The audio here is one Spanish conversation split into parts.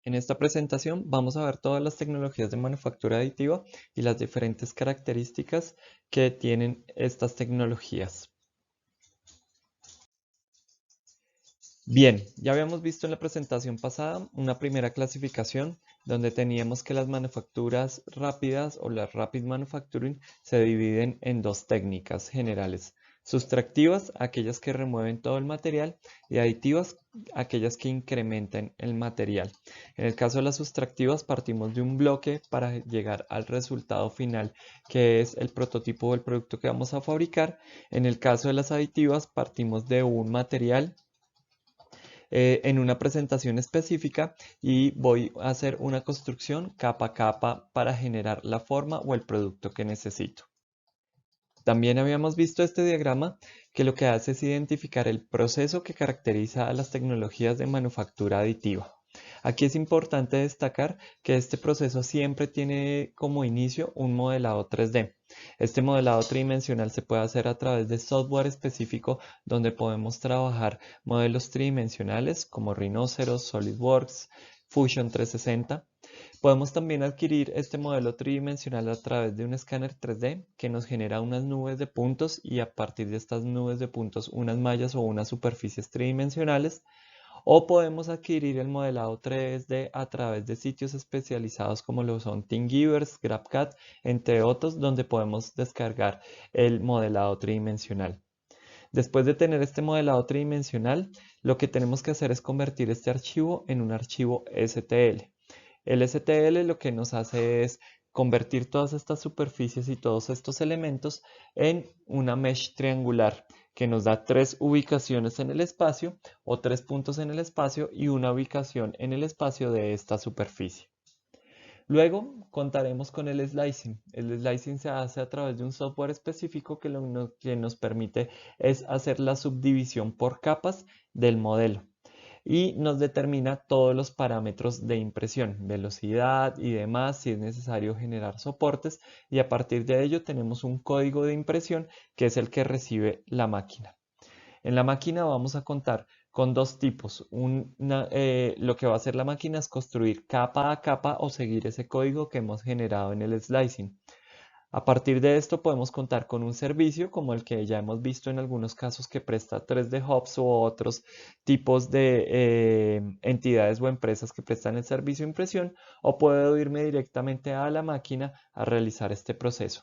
En esta presentación vamos a ver todas las tecnologías de manufactura aditiva y las diferentes características que tienen estas tecnologías. Bien, ya habíamos visto en la presentación pasada una primera clasificación donde teníamos que las manufacturas rápidas o las rapid manufacturing se dividen en dos técnicas generales: sustractivas, aquellas que remueven todo el material, y aditivas, aquellas que incrementan el material. En el caso de las sustractivas partimos de un bloque para llegar al resultado final, que es el prototipo del producto que vamos a fabricar. En el caso de las aditivas partimos de un material en una presentación específica y voy a hacer una construcción capa a capa para generar la forma o el producto que necesito. También habíamos visto este diagrama que lo que hace es identificar el proceso que caracteriza a las tecnologías de manufactura aditiva. Aquí es importante destacar que este proceso siempre tiene como inicio un modelado 3D. Este modelado tridimensional se puede hacer a través de software específico donde podemos trabajar modelos tridimensionales como Rhinoceros, SolidWorks, Fusion 360. Podemos también adquirir este modelo tridimensional a través de un escáner 3D que nos genera unas nubes de puntos y a partir de estas nubes de puntos unas mallas o unas superficies tridimensionales. O podemos adquirir el modelado 3D a través de sitios especializados como lo son Thingiverse, GrabCAD, entre otros, donde podemos descargar el modelado tridimensional. Después de tener este modelado tridimensional, lo que tenemos que hacer es convertir este archivo en un archivo STL. El STL lo que nos hace es convertir todas estas superficies y todos estos elementos en una mesh triangular que nos da tres ubicaciones en el espacio o tres puntos en el espacio y una ubicación en el espacio de esta superficie. Luego contaremos con el slicing. El slicing se hace a través de un software específico que lo que nos permite es hacer la subdivisión por capas del modelo y nos determina todos los parámetros de impresión, velocidad y demás, si es necesario generar soportes, y a partir de ello tenemos un código de impresión que es el que recibe la máquina. En la máquina vamos a contar con dos tipos. Lo que va a hacer la máquina es construir capa a capa o seguir ese código que hemos generado en el slicing. A partir de esto podemos contar con un servicio como el que ya hemos visto en algunos casos que presta 3D Hubs u otros tipos de entidades o empresas que prestan el servicio de impresión, o puedo irme directamente a la máquina a realizar este proceso.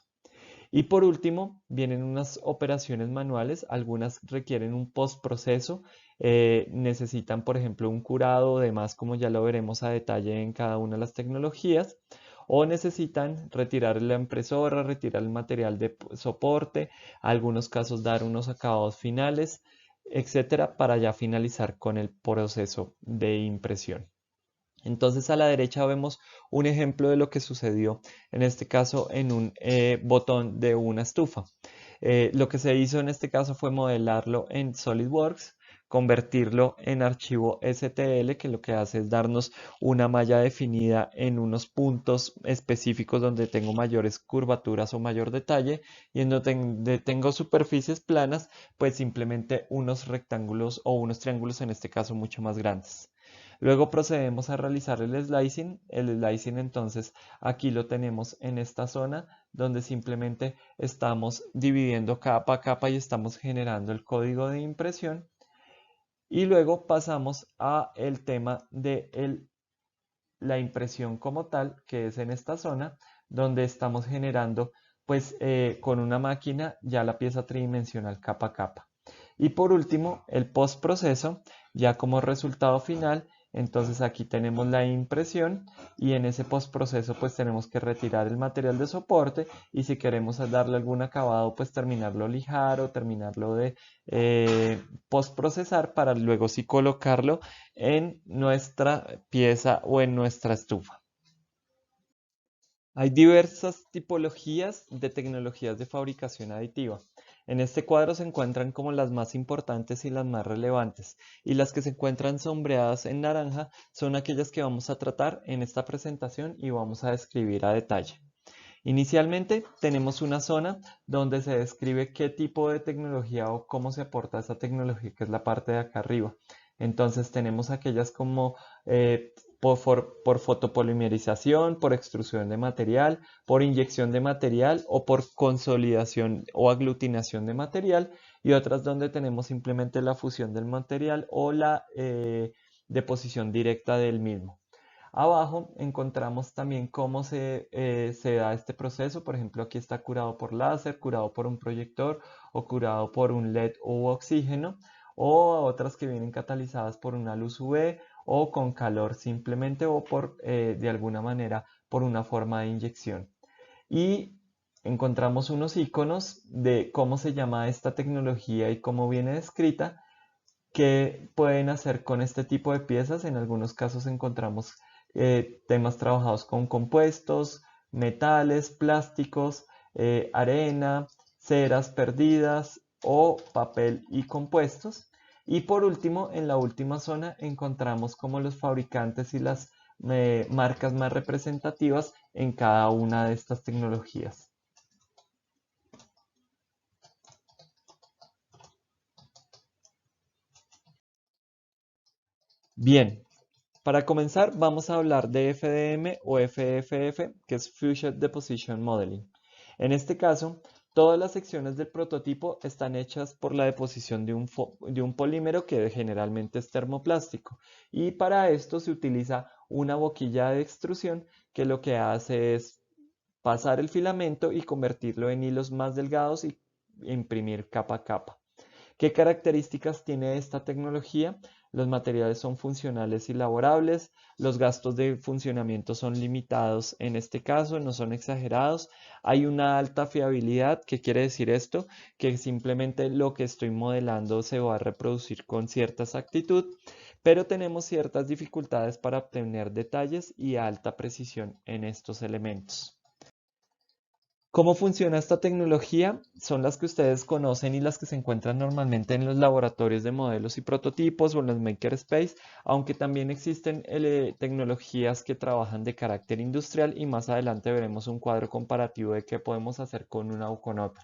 Y por último, vienen unas operaciones manuales, algunas requieren un postproceso, necesitan por ejemplo un curado o demás, como ya lo veremos a detalle en cada una de las tecnologías, o necesitan retirar la impresora, retirar el material de soporte, algunos casos dar unos acabados finales, etcétera, para ya finalizar con el proceso de impresión. Entonces a la derecha vemos un ejemplo de lo que sucedió en este caso en un botón de una estufa. Lo que se hizo en este caso fue modelarlo en SolidWorks, convertirlo en archivo STL, que lo que hace es darnos una malla definida en unos puntos específicos donde tengo mayores curvaturas o mayor detalle, y en donde tengo superficies planas, pues simplemente unos rectángulos o unos triángulos en este caso mucho más grandes. Luego procedemos a realizar el slicing. El slicing entonces aquí lo tenemos en esta zona donde simplemente estamos dividiendo capa a capa y estamos generando el código de impresión. Y luego pasamos a el tema de la impresión como tal, que es en esta zona donde estamos generando pues con una máquina ya la pieza tridimensional capa a capa. Y por último, el postproceso, ya como resultado final. Entonces aquí tenemos la impresión y en ese postproceso pues tenemos que retirar el material de soporte, y si queremos darle algún acabado pues terminarlo lijar o terminarlo de postprocesar para luego sí colocarlo en nuestra pieza o en nuestra estufa. Hay diversas tipologías de tecnologías de fabricación aditiva. En este cuadro se encuentran como las más importantes y las más relevantes, y las que se encuentran sombreadas en naranja son aquellas que vamos a tratar en esta presentación y vamos a describir a detalle. Inicialmente tenemos una zona donde se describe qué tipo de tecnología o cómo se aporta esa tecnología, que es la parte de acá arriba. Entonces tenemos aquellas como por fotopolimerización, por extrusión de material, por inyección de material o por consolidación o aglutinación de material, y otras donde tenemos simplemente la fusión del material o la deposición directa del mismo. Abajo encontramos también cómo se da este proceso. Por ejemplo, aquí está curado por láser, curado por un proyector o curado por un LED u oxígeno, o otras que vienen catalizadas por una luz UV o con calor simplemente, o por de alguna manera por una forma de inyección. Y encontramos unos iconos de cómo se llama esta tecnología y cómo viene descrita, que pueden hacer con este tipo de piezas. En algunos casos encontramos temas trabajados con compuestos, metales, plásticos, arena, ceras perdidas o papel y compuestos. Y por último, en la última zona encontramos como los fabricantes y las marcas más representativas en cada una de estas tecnologías. Bien, para comenzar vamos a hablar de FDM o FDFF, que es Fusion Deposition Modeling. En este caso, todas las secciones del prototipo están hechas por la deposición de un polímero que generalmente es termoplástico, y para esto se utiliza una boquilla de extrusión que lo que hace es pasar el filamento y convertirlo en hilos más delgados y imprimir capa a capa. ¿Qué características tiene esta tecnología? Los materiales son funcionales y laborables, los gastos de funcionamiento son limitados en este caso, no son exagerados, hay una alta fiabilidad. ¿Qué quiere decir esto? Que simplemente lo que estoy modelando se va a reproducir con cierta exactitud, pero tenemos ciertas dificultades para obtener detalles y alta precisión en estos elementos. ¿Cómo funciona esta tecnología? Son las que ustedes conocen y las que se encuentran normalmente en los laboratorios de modelos y prototipos o en los makerspace, aunque también existen tecnologías que trabajan de carácter industrial, y más adelante veremos un cuadro comparativo de qué podemos hacer con una o con otra.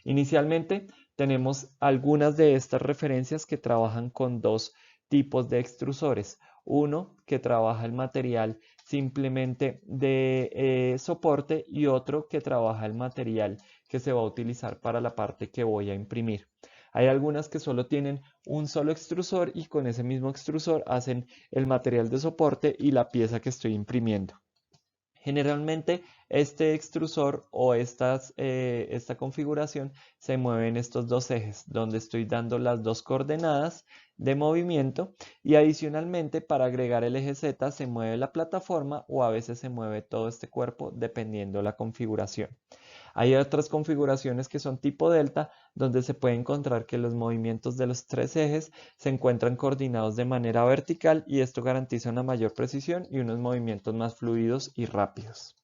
Inicialmente tenemos algunas de estas referencias que trabajan con dos tipos de extrusores. Uno que trabaja el material simplemente de soporte, y otro que trabaja el material que se va a utilizar para la parte que voy a imprimir. Hay algunas que solo tienen un solo extrusor y con ese mismo extrusor hacen el material de soporte y la pieza que estoy imprimiendo. Generalmente este extrusor o esta configuración se mueve en estos dos ejes, donde estoy dando las dos coordenadas de movimiento, y adicionalmente para agregar el eje Z se mueve la plataforma, o a veces se mueve todo este cuerpo dependiendo la configuración. Hay otras configuraciones que son tipo delta, donde se puede encontrar que los movimientos de los tres ejes se encuentran coordinados de manera vertical, y esto garantiza una mayor precisión y unos movimientos más fluidos y rápidos.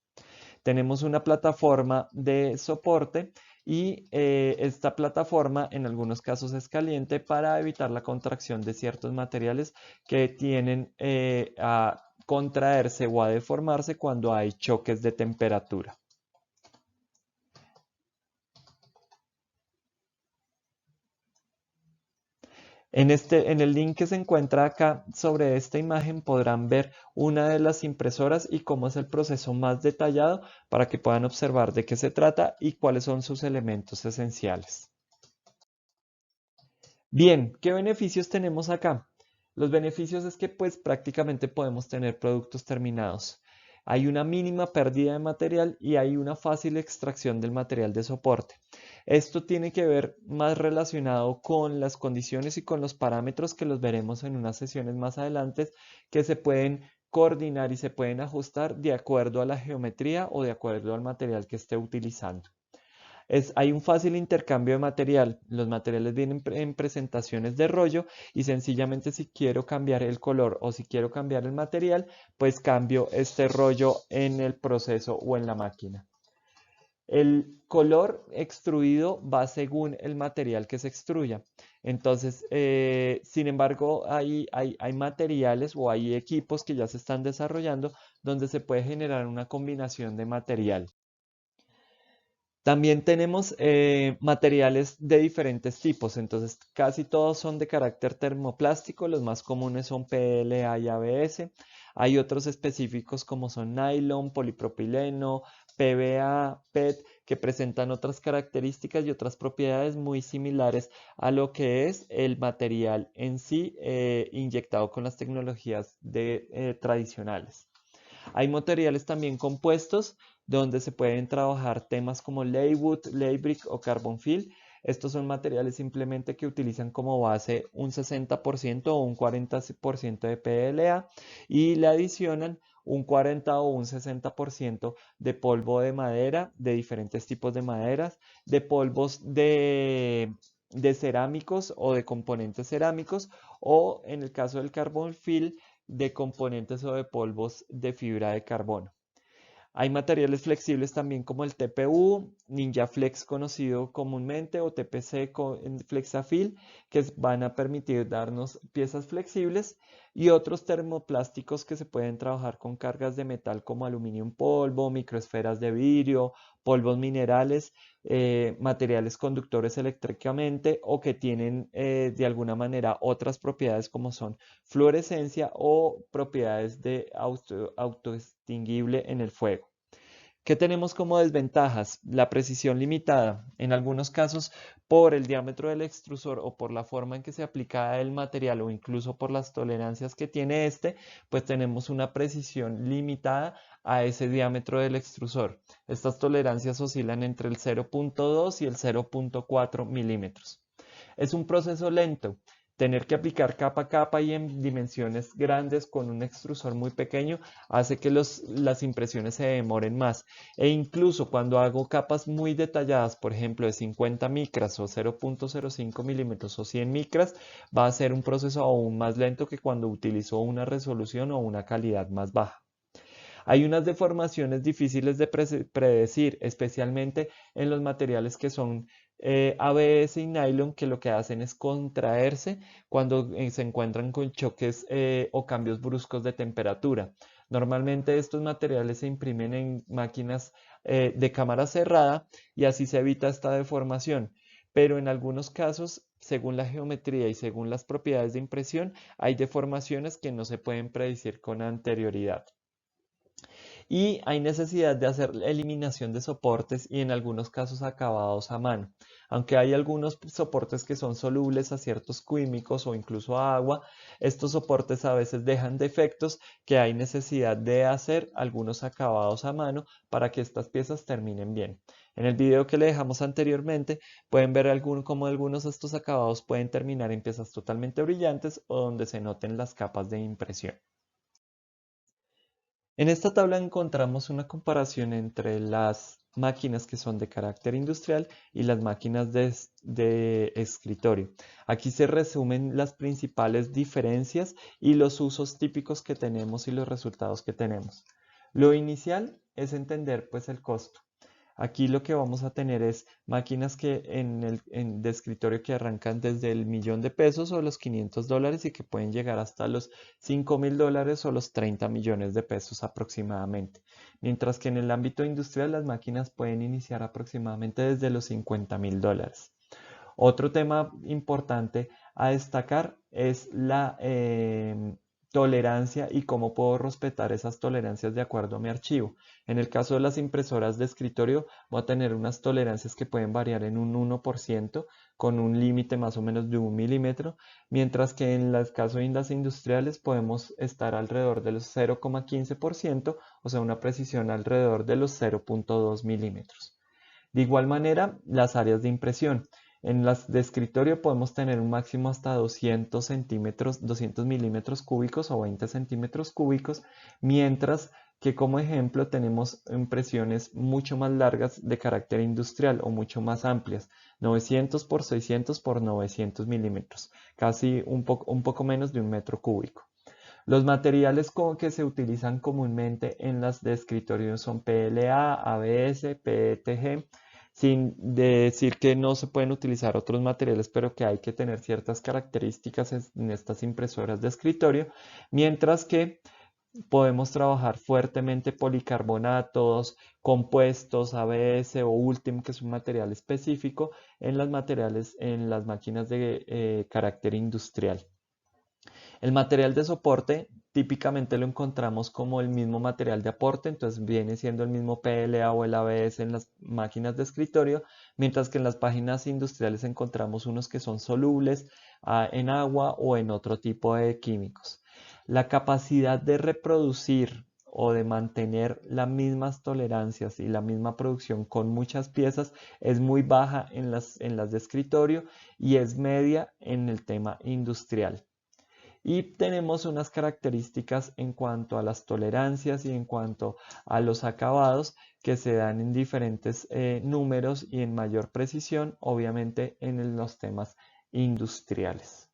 Tenemos una plataforma de soporte, y esta plataforma en algunos casos es caliente para evitar la contracción de ciertos materiales que tienden a contraerse o a deformarse cuando hay choques de temperatura. En el link que se encuentra acá sobre esta imagen podrán ver una de las impresoras y cómo es el proceso más detallado, para que puedan observar de qué se trata y cuáles son sus elementos esenciales. Bien, ¿qué beneficios tenemos acá? Los beneficios es que pues prácticamente podemos tener productos terminados. Hay una mínima pérdida de material y hay una fácil extracción del material de soporte. Esto tiene que ver más relacionado con las condiciones y con los parámetros que los veremos en unas sesiones más adelante, que se pueden coordinar y se pueden ajustar de acuerdo a la geometría o de acuerdo al material que esté utilizando. Hay un fácil intercambio de material. Los materiales vienen en presentaciones de rollo, y sencillamente si quiero cambiar el color o si quiero cambiar el material, pues cambio este rollo en el proceso o en la máquina. El color extruido va según el material que se extruya. Entonces, sin embargo, hay materiales o hay equipos que ya se están desarrollando donde se puede generar una combinación de material. También tenemos materiales de diferentes tipos, entonces casi todos son de carácter termoplástico. Los más comunes son PLA y ABS. Hay otros específicos como son nylon, polipropileno, PVA, PET, que presentan otras características y otras propiedades muy similares a lo que es el material en sí inyectado con las tecnologías tradicionales. Hay materiales también compuestos donde se pueden trabajar temas como Laywood, Laybrick o Carbon Fill. Estos son materiales simplemente que utilizan como base un 60% o un 40% de PLA y le adicionan un 40 o un 60% de polvo de madera, de diferentes tipos de maderas, de polvos de cerámicos o de componentes cerámicos, o en el caso del Carbon Fill, de componentes o de polvos de fibra de carbono. Hay materiales flexibles también como el TPU, Ninja Flex conocido comúnmente o TPC en Flexafil, que van a permitir darnos piezas flexibles, y otros termoplásticos que se pueden trabajar con cargas de metal como aluminio en polvo, microesferas de vidrio, polvos minerales, materiales conductores eléctricamente o que tienen de alguna manera otras propiedades como son fluorescencia o propiedades de autoextinguible en el fuego. ¿Qué tenemos como desventajas? La precisión limitada. En algunos casos, por el diámetro del extrusor o por la forma en que se aplica el material o incluso por las tolerancias que tiene este, pues tenemos una precisión limitada a ese diámetro del extrusor. Estas tolerancias oscilan entre el 0.2 y el 0.4 milímetros. Es un proceso lento. Tener que aplicar capa a capa y en dimensiones grandes con un extrusor muy pequeño hace que las impresiones se demoren más. E incluso cuando hago capas muy detalladas, por ejemplo de 50 micras o 0.05 milímetros o 100 micras, va a ser un proceso aún más lento que cuando utilizo una resolución o una calidad más baja. Hay unas deformaciones difíciles de predecir, especialmente en los materiales que son ABS y nylon, que lo que hacen es contraerse cuando se encuentran con choques o cambios bruscos de temperatura. Normalmente estos materiales se imprimen en máquinas de cámara cerrada y así se evita esta deformación. Pero en algunos casos, según la geometría y según las propiedades de impresión, hay deformaciones que no se pueden predecir con anterioridad. Y hay necesidad de hacer eliminación de soportes y en algunos casos acabados a mano. Aunque hay algunos soportes que son solubles a ciertos químicos o incluso a agua, estos soportes a veces dejan defectos que hay necesidad de hacer algunos acabados a mano para que estas piezas terminen bien. En el video que le dejamos anteriormente pueden ver cómo algunos de estos acabados pueden terminar en piezas totalmente brillantes o donde se noten las capas de impresión. En esta tabla encontramos una comparación entre las máquinas que son de carácter industrial y las máquinas de escritorio. Aquí se resumen las principales diferencias y los usos típicos que tenemos y los resultados que tenemos. Lo inicial es entender pues el costo. Aquí lo que vamos a tener es máquinas que de escritorio que arrancan desde el $1.000.000 o los $500 y que pueden llegar hasta los $5.000 o los 30 millones de pesos aproximadamente. Mientras que en el ámbito industrial las máquinas pueden iniciar aproximadamente desde los $50.000. Otro tema importante a destacar es la tolerancia y cómo puedo respetar esas tolerancias de acuerdo a mi archivo. En el caso de las impresoras de escritorio, voy a tener unas tolerancias que pueden variar en un 1% con un límite más o menos de 1 milímetro, mientras que en el caso de las industriales podemos estar alrededor de los 0,15%, o sea, una precisión alrededor de los 0.2 milímetros. De igual manera, las áreas de impresión. En las de escritorio podemos tener un máximo hasta 200 centímetros, 200 milímetros cúbicos o 20 centímetros cúbicos, mientras que como ejemplo tenemos impresiones mucho más largas de carácter industrial o mucho más amplias, 900 por 600 por 900 milímetros, casi un poco menos de un metro cúbico. Los materiales que se utilizan comúnmente en las de escritorio son PLA, ABS, PETG, sin decir que no se pueden utilizar otros materiales, pero que hay que tener ciertas características en estas impresoras de escritorio, mientras que podemos trabajar fuertemente policarbonatos, compuestos, ABS o Ultim, que es un material específico en las máquinas de carácter industrial. El material de soporte típicamente lo encontramos como el mismo material de aporte, entonces viene siendo el mismo PLA o el ABS en las máquinas de escritorio, mientras que en las páginas industriales encontramos unos que son solubles en agua o en otro tipo de químicos. La capacidad de reproducir o de mantener las mismas tolerancias y la misma producción con muchas piezas es muy baja en las de escritorio y es media en el tema industrial. Y tenemos unas características en cuanto a las tolerancias y en cuanto a los acabados que se dan en diferentes números y en mayor precisión, obviamente en los temas industriales.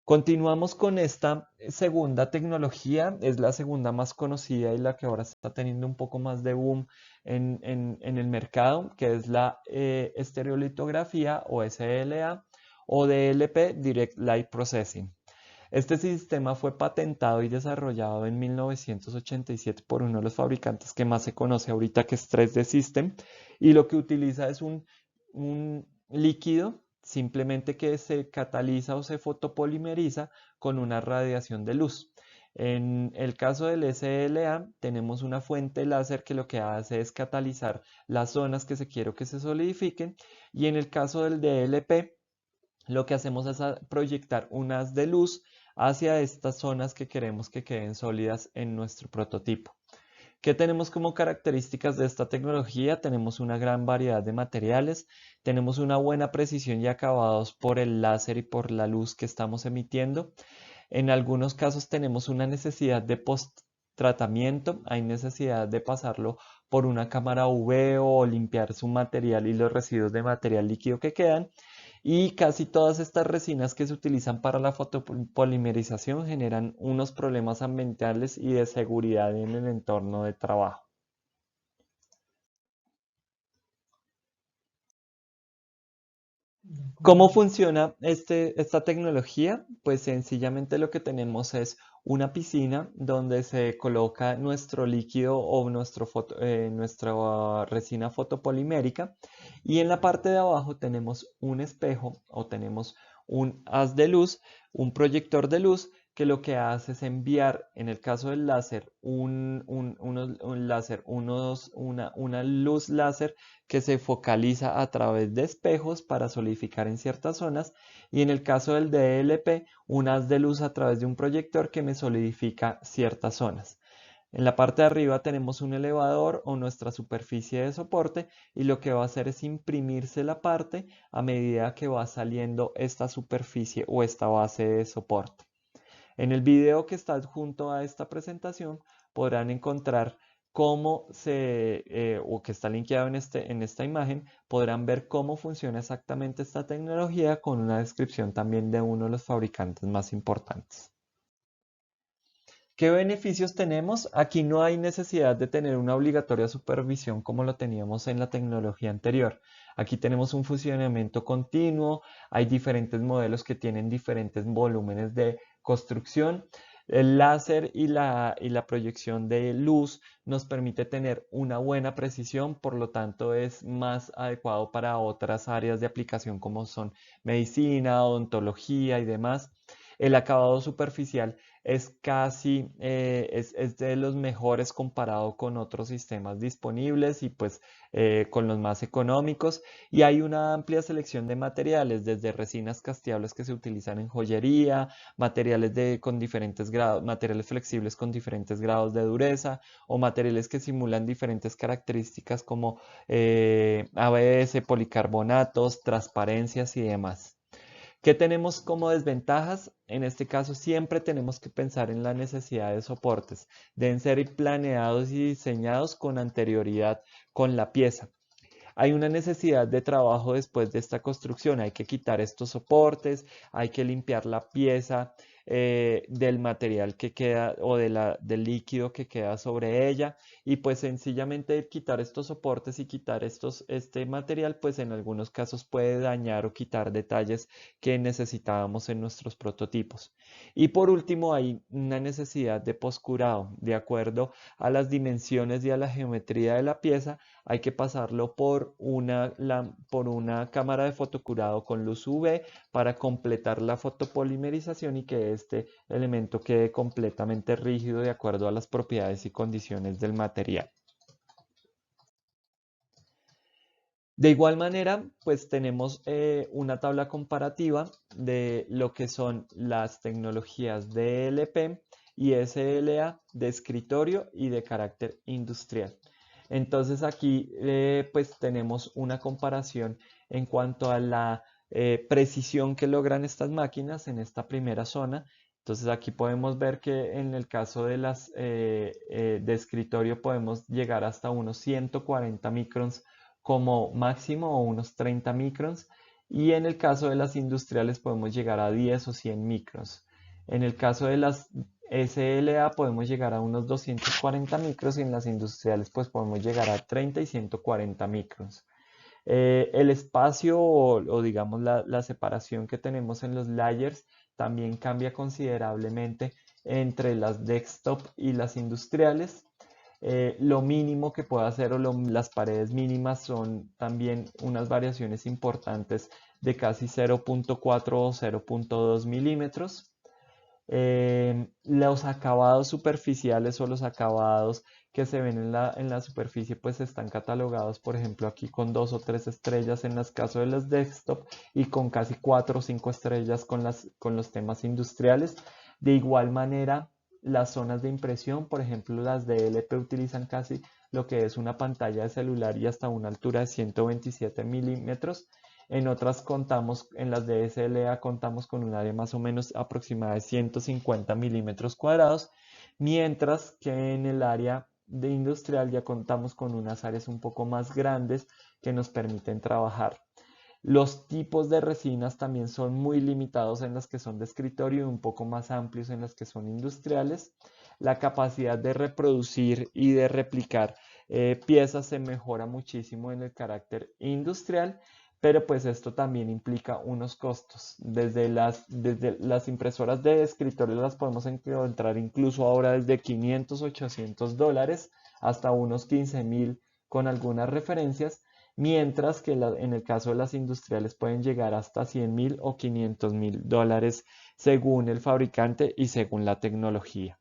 Continuamos con esta segunda tecnología, es la segunda más conocida y la que ahora está teniendo un poco más de boom en el mercado, que es la estereolitografía o SLA o DLP, Direct Light Processing. Este sistema fue patentado y desarrollado en 1987 por uno de los fabricantes que más se conoce ahorita, que es 3D System, y lo que utiliza es un líquido simplemente que se cataliza o se fotopolimeriza con una radiación de luz. En el caso del SLA tenemos una fuente láser que lo que hace es catalizar las zonas que se quiere que se solidifiquen, y en el caso del DLP lo que hacemos es proyectar un haz de luz hacia estas zonas que queremos que queden sólidas en nuestro prototipo. ¿Qué tenemos como características de esta tecnología? Tenemos una gran variedad de materiales, tenemos una buena precisión y acabados por el láser y por la luz que estamos emitiendo. En algunos casos tenemos una necesidad de post-tratamiento, hay necesidad de pasarlo por una cámara UV o limpiar su material y los residuos de material líquido que quedan. Y casi todas estas resinas que se utilizan para la fotopolimerización generan unos problemas ambientales y de seguridad en el entorno de trabajo. ¿Cómo funciona esta tecnología? Pues sencillamente lo que tenemos es una piscina donde se coloca nuestro líquido o nuestra resina fotopolimérica, y en la parte de abajo tenemos un espejo o tenemos un haz de luz, un proyector de luz que lo que hace es enviar, en el caso del láser, una luz láser que se focaliza a través de espejos para solidificar en ciertas zonas, y en el caso del DLP, un haz de luz a través de un proyector que me solidifica ciertas zonas. En la parte de arriba tenemos un elevador o nuestra superficie de soporte, y lo que va a hacer es imprimirse la parte a medida que va saliendo esta superficie o esta base de soporte. En el video que está adjunto a esta presentación podrán encontrar o que está linkeado en esta imagen, podrán ver cómo funciona exactamente esta tecnología con una descripción también de uno de los fabricantes más importantes. ¿Qué beneficios tenemos? Aquí no hay necesidad de tener una obligatoria supervisión como lo teníamos en la tecnología anterior. Aquí tenemos un funcionamiento continuo, hay diferentes modelos que tienen diferentes volúmenes de construcción. El láser y la proyección de luz nos permite tener una buena precisión, por lo tanto es más adecuado para otras áreas de aplicación como son medicina, odontología y demás. El acabado superficial es es de los mejores comparado con otros sistemas disponibles y pues con los más económicos, y hay una amplia selección de materiales, desde resinas casteables que se utilizan en joyería, con diferentes grados, materiales flexibles con diferentes grados de dureza, o materiales que simulan diferentes características como ABS, policarbonatos, transparencias y demás. ¿Qué tenemos como desventajas? En este caso siempre tenemos que pensar en la necesidad de soportes. Deben ser planeados y diseñados con anterioridad con la pieza. Hay una necesidad de trabajo después de esta construcción. Hay que quitar estos soportes, hay que limpiar la pieza del material que queda o del líquido que queda sobre ella. Y pues sencillamente quitar estos soportes y quitar este material, pues en algunos casos puede dañar o quitar detalles que necesitábamos en nuestros prototipos. Y por último, hay una necesidad de poscurado. De acuerdo a las dimensiones y a la geometría de la pieza, hay que pasarlo por una cámara de fotocurado con luz UV para completar la fotopolimerización y que este elemento quede completamente rígido de acuerdo a las propiedades y condiciones del material. De igual manera, pues tenemos una tabla comparativa de lo que son las tecnologías DLP y SLA de escritorio y de carácter industrial. Entonces aquí pues tenemos una comparación en cuanto a la precisión que logran estas máquinas en esta primera zona. Entonces aquí podemos ver que en el caso de las de escritorio podemos llegar hasta unos 140 microns como máximo o unos 30 microns, y en el caso de las industriales podemos llegar a 10 o 100 microns. En el caso de las SLA podemos llegar a unos 240 microns y en las industriales pues podemos llegar a 30 y 140 microns. El espacio o digamos la separación que tenemos en los layers también cambia considerablemente entre las desktop y las industriales. Lo mínimo que puede hacer o las paredes mínimas son también unas variaciones importantes de casi 0.4 o 0.2 milímetros. Los acabados superficiales o los acabados que se ven en la superficie pues están catalogados, por ejemplo, aquí con 2 o 3 estrellas en los casos de los desktop y con casi 4 o 5 estrellas con los temas industriales. De igual manera, las zonas de impresión, por ejemplo, las de LP utilizan casi lo que es una pantalla de celular y hasta una altura de 127 milímetros. En otras contamos, en las de SLA contamos con un área más o menos aproximada de 150 milímetros cuadrados, mientras que en el área de industrial ya contamos con unas áreas un poco más grandes que nos permiten trabajar. Los tipos de resinas también son muy limitados en las que son de escritorio y un poco más amplios en las que son industriales. La capacidad de reproducir y de replicar piezas se mejora muchísimo en el carácter industrial, pero pues esto también implica unos costos. Desde las impresoras de escritorio las podemos encontrar incluso ahora desde 500, $800 hasta unos 15.000 con algunas referencias, mientras que en el caso de las industriales pueden llegar hasta 100.000 o $500.000 según el fabricante y según la tecnología.